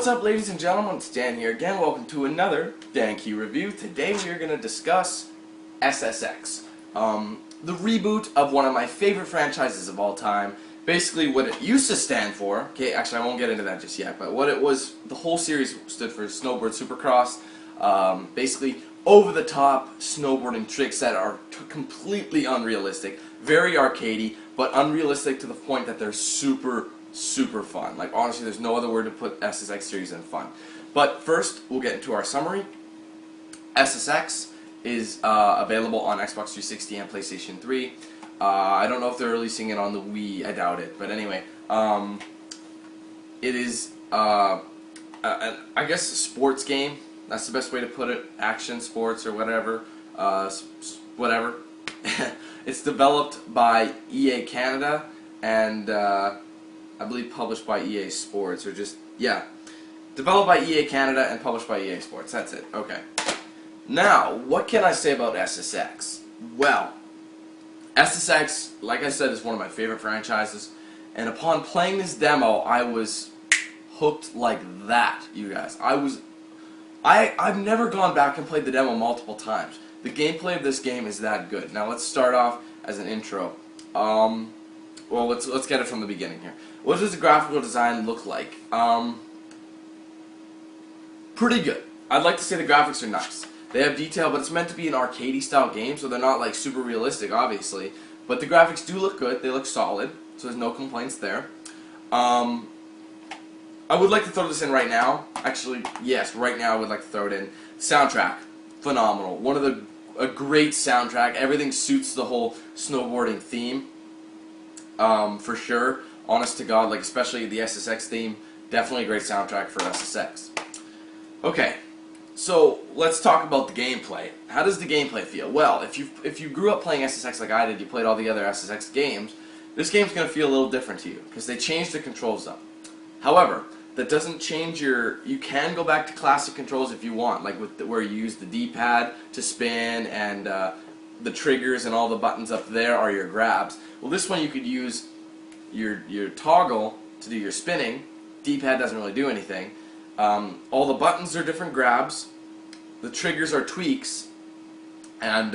What's up, ladies and gentlemen? It's Dan here again. Welcome to another Dan Key review. Today we are going to discuss SSX, the reboot of one of my favorite franchises of all time. Basically what it used to stand for, okay, actually I won't get into that just yet, but what it was, the whole series stood for Snowboard Supercross. Basically over-the-top snowboarding tricks that are completely unrealistic, very arcadey, but unrealistic to the point that they're super fun. Like, honestly, there's no other word to put SSX series than fun. But first, we'll get into our summary. SSX is available on Xbox 360 and PlayStation 3. I don't know if they're releasing it on the Wii. I doubt it. But anyway, it is, I guess, a sports game. That's the best way to put it. Action, sports, or whatever. Whatever. It's developed by EA Canada and I believe published by EA Sports, or just, yeah. Developed by EA Canada and published by EA Sports. That's it. Okay. Now, what can I say about SSX? Well, SSX, like I said, is one of my favorite franchises. And upon playing this demo, I was hooked like that, you guys. I've never gone back and played the demo multiple times. The gameplay of this game is that good. Now, let's start off as an intro. Well, let's get it from the beginning here. What does the graphical design look like? Pretty good. I'd like to say the graphics are nice. They have detail, but it's meant to be an arcadey style game, so they're not like super realistic, obviously. But the graphics do look good. They look solid, so there's no complaints there. I would like to throw this in right now. Actually, yes, right now I would like to throw it in. Soundtrack, phenomenal. A great soundtrack. Everything suits the whole snowboarding theme. For sure. Honest to God, like especially the SSX theme, definitely a great soundtrack for SSX. Okay, so let's talk about the gameplay. How does the gameplay feel? Well, if you grew up playing SSX like I did, you played all the other SSX games, this game's going to feel a little different to you, because they changed the controls up. However, that doesn't change you can go back to classic controls if you want, like where you use the D-pad to spin, and the triggers and all the buttons up there are your grabs. Well, this one you could use your toggle to do your spinning. D-pad doesn't really do anything. All the buttons are different grabs. The triggers are tweaks, and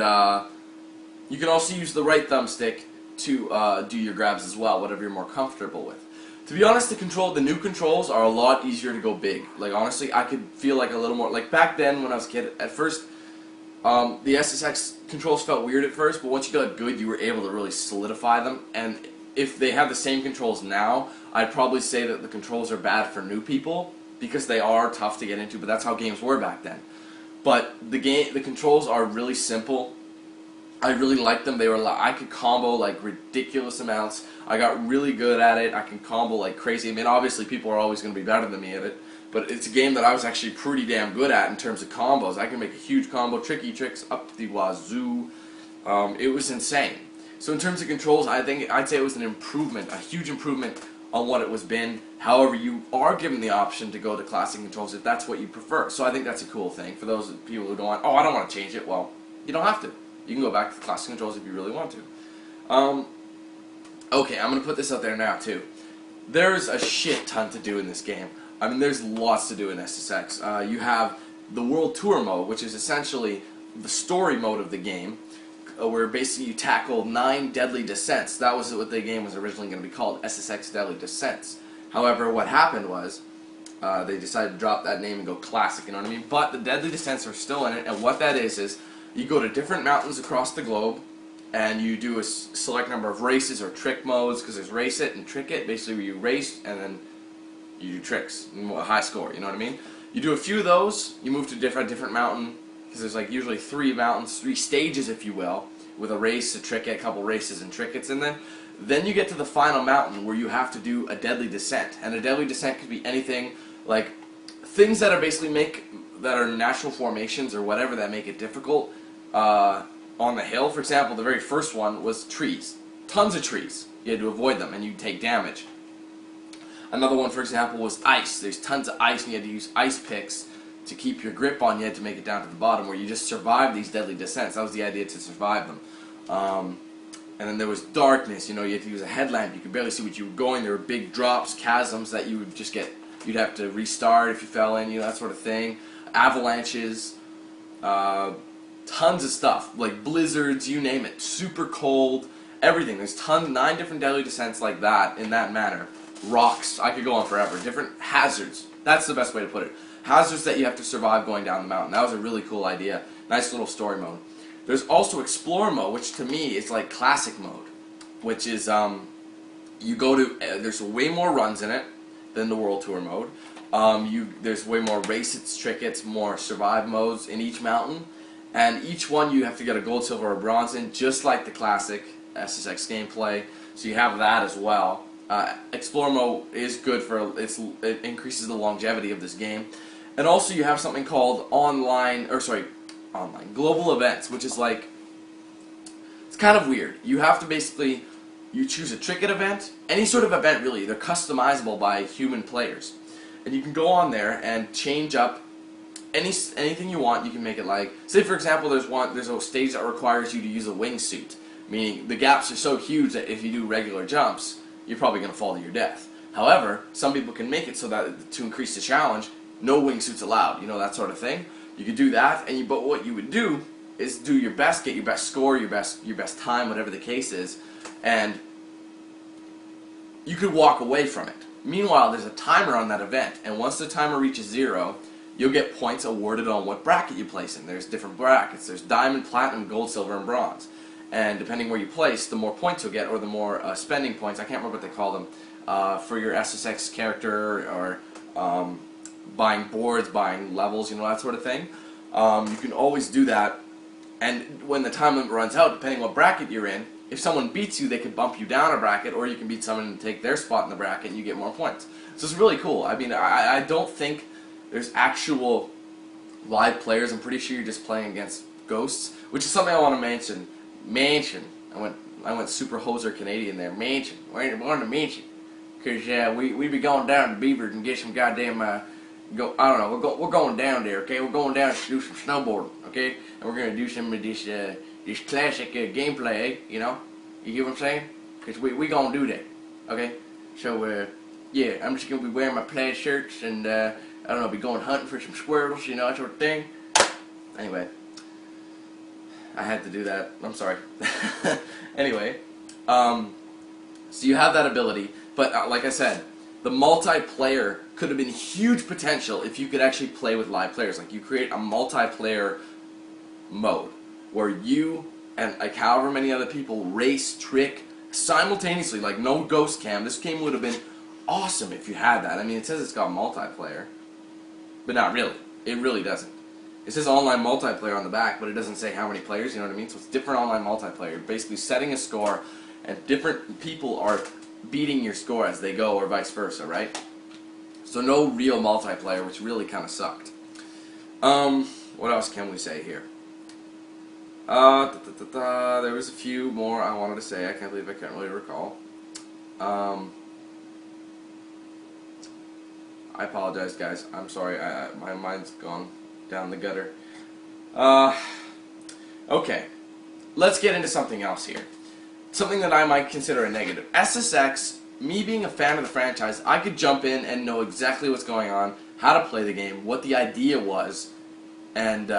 you can also use the right thumbstick to do your grabs as well, whatever you're more comfortable with. To be honest, the new controls are a lot easier to go big. Like, honestly, I could feel like a little more, like back then when I was a kid, at first, the SSX controls felt weird at first, but once you got good, you were able to really solidify them. And if they have the same controls now, I'd probably say that the controls are bad for new people, because they are tough to get into, but that's how games were back then. But the controls are really simple. I really liked them. I could combo like ridiculous amounts. I got really good at it. I can combo like crazy. I mean, obviously people are always going to be better than me at it, but it's a game that I was actually pretty damn good at in terms of combos. I can make a huge combo, tricky tricks up to the wazoo. It was insane. So in terms of controls, I'd say it was an improvement, a huge improvement on what it was been. However, you are given the option to go to classic controls if that's what you prefer. So I think that's a cool thing for those people who don't want, oh, I don't want to change it. Well, you don't have to. You can go back to the classic controls if you really want to. Okay, I'm going to put this out there now too. There's a shit ton to do in this game. I mean, there's lots to do in SSX. You have the World Tour mode, which is essentially the story mode of the game, where basically you tackle 9 deadly descents. That was what the game was originally going to be called, SSX Deadly Descents. However, what happened was they decided to drop that name and go classic, you know what I mean? But the deadly descents are still in it, and what that is you go to different mountains across the globe, and you do a select number of races or trick modes, because there's race it and trick it, basically where you race and then you do tricks, a high score, you know what I mean? You do a few of those, you move to a different mountain, because there's like usually 3 mountains, 3 stages if you will, with a race, a trick it, a couple races and trickets, and then you get to the final mountain where you have to do a deadly descent. And a deadly descent could be anything, like things that are basically that are natural formations or whatever that make it difficult. On the hill, for example, the very first one was trees. Tons of trees. You had to avoid them and you'd take damage. Another one, for example, was ice. There's tons of ice and you had to use ice picks to keep your grip on. You had to make it down to the bottom where you just survive these deadly descents. That was the idea, to survive them. And then there was darkness. You know, you had to use a headlamp. You could barely see what you were going. There were big drops, chasms that you would just get you'd have to restart if you fell in, you know, that sort of thing. Avalanches, tons of stuff, like blizzards, you name it, super cold, everything. There's 9 different deadly descents like that, in that manner. Rocks, I could go on forever. Different hazards, that's the best way to put it. Hazards that you have to survive going down the mountain. That was a really cool idea. Nice little story mode. There's also Explore mode, which to me is like classic mode, which is, you go to, there's way more runs in it than the World Tour mode. There's way more race it's, trick it's, more survive modes in each mountain. And each one you have to get a gold, silver, or bronze in, just like the classic SSX gameplay. So you have that as well. Explore mode is good for, it increases the longevity of this game. And also you have something called global events, which is like, it's kind of weird. You have to basically, you choose a Trick It event, any sort of event really, they're customizable by human players. And you can go on there and change up anything you want. You can make it like, say for example, there's a stage that requires you to use a wingsuit, meaning the gaps are so huge that if you do regular jumps, you're probably going to fall to your death. However, some people can make it so that to increase the challenge, no wingsuits allowed, you know, that sort of thing. You could do that, but what you would do is do your best, get your best score, your best time, whatever the case is, and you could walk away from it. Meanwhile, there's a timer on that event, and once the timer reaches 0, you'll get points awarded on what bracket you place in. There's different brackets. There's diamond, platinum, gold, silver, and bronze. And depending where you place, the more points you'll get, or the more spending points, I can't remember what they call them, for your SSX character, or buying boards, buying levels, you know, that sort of thing. You can always do that, and when the time limit runs out, depending what bracket you're in, if someone beats you, they can bump you down a bracket, or you can beat someone and take their spot in the bracket and you get more points. So it's really cool. I mean, I don't think there's actual live players. I'm pretty sure you're just playing against ghosts, which is something I want to mention. I went super hoser Canadian there. Mansion. We're going to mention. Because we be going down to Beavers and get some goddamn, I don't know, we're going down there, okay? We're going down to do some snowboarding, okay? And we're going to do some of this classic gameplay, eh? You know? You hear what I'm saying? Because we going to do that, okay? So, yeah, I'm just going to be wearing my plaid shirts and, I don't know, be going hunting for some squirrels, you know, that sort of thing. Anyway, I had to do that. I'm sorry. Anyway, so you have that ability, but like I said, the multiplayer could have been huge potential if you could actually play with live players. Like, you create a multiplayer mode where you and like however many other people race, trick simultaneously, like no ghost cam. This game would have been awesome if you had that. I mean, it says it's got multiplayer, but not really. It really doesn't. It says online multiplayer on the back, but it doesn't say how many players, you know what I mean? So it's different online multiplayer. You're basically setting a score, and different people are beating your score as they go, or vice versa, right? So no real multiplayer, which really kind of sucked. What else can we say here? There was a few more I wanted to say. I can't believe I can't really recall. I apologize, guys. I'm sorry. My mind's gone down the gutter. Okay. Let's get into something else here. Something that I might consider a negative. SSX, me being a fan of the franchise, I could jump in and know exactly what's going on, how to play the game, what the idea was, and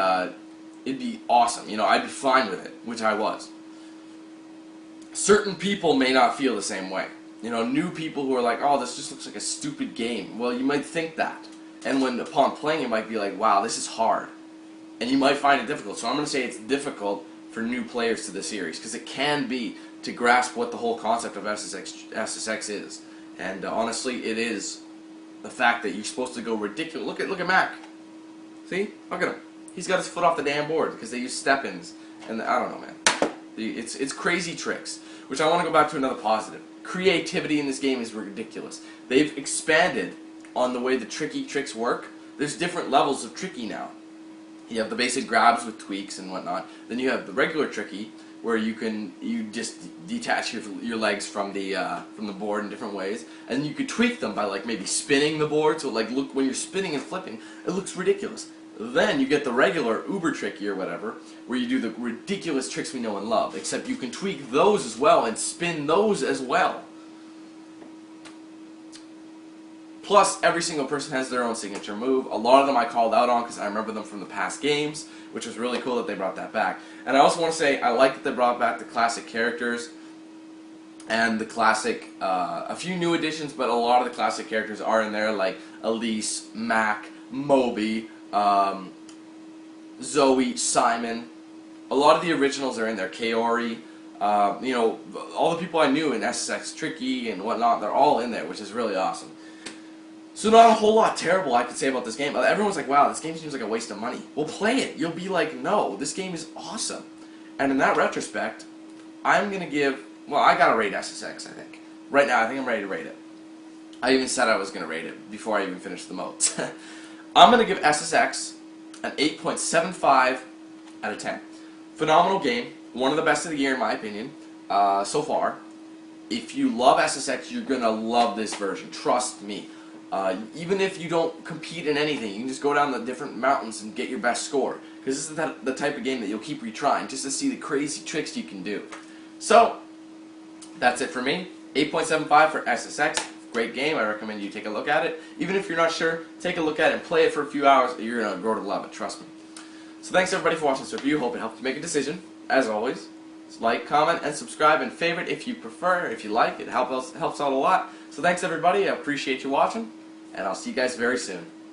it'd be awesome. You know, I'd be fine with it, which I was. Certain people may not feel the same way. You know, new people who are like, oh, this just looks like a stupid game. Well, you might think that. And when upon playing, you might be like, wow, this is hard. And you might find it difficult. So I'm going to say it's difficult for new players to the series, because it can be, to grasp what the whole concept of SSX is. And honestly, it is the fact that you're supposed to go ridiculous. Look at Mac. See? Look at him. He's got his foot off the damn board because they use step-ins. And I don't know, man. It's crazy tricks. Which I want to go back to another positive. Creativity in this game is ridiculous. They've expanded on the way the tricky tricks work. There's different levels of tricky now. You have the basic grabs with tweaks and whatnot. Then you have the regular tricky, where you just detach your legs from the board in different ways, and you could tweak them by like maybe spinning the board. So like, look, when you're spinning and flipping, it looks ridiculous. Then you get the regular uber tricky or whatever, where you do the ridiculous tricks we know and love, except you can tweak those as well and spin those as well. Plus, every single person has their own signature move. A lot of them I called out on because I remember them from the past games, which was really cool that they brought that back. And I also want to say I like that they brought back the classic characters and the classic, a few new additions, but a lot of the classic characters are in there, like Elise, Mac, Moby, Zoe, Simon. A lot of the originals are in there. Kaori, you know, all the people I knew in SSX, Tricky and whatnot, they're all in there, which is really awesome. So not a whole lot terrible I could say about this game. Everyone's like, wow, this game seems like a waste of money. Well, play it. You'll be like, no, this game is awesome. And in that retrospect, I'm going to give, well, I got to rate SSX, I think. Right now, I think I'm ready to rate it. I even said I was going to rate it before I even finished the modes. I'm going to give SSX an 8.75 out of 10. Phenomenal game. One of the best of the year, in my opinion, so far. If you love SSX, you're going to love this version. Trust me. Even if you don't compete in anything, you can just go down the different mountains and get your best score. Because this is the type of game that you'll keep retrying just to see the crazy tricks you can do. So, that's it for me. 8.75 for SSX. Great game. I recommend you take a look at it. Even if you're not sure, take a look at it and play it for a few hours. You're going to grow to love it. Trust me. So thanks everybody for watching this review. Hope it helped you make a decision. As always, like, comment, and subscribe and favorite if you prefer. If you like, it helps out a lot. So thanks everybody. I appreciate you watching. And I'll see you guys very soon.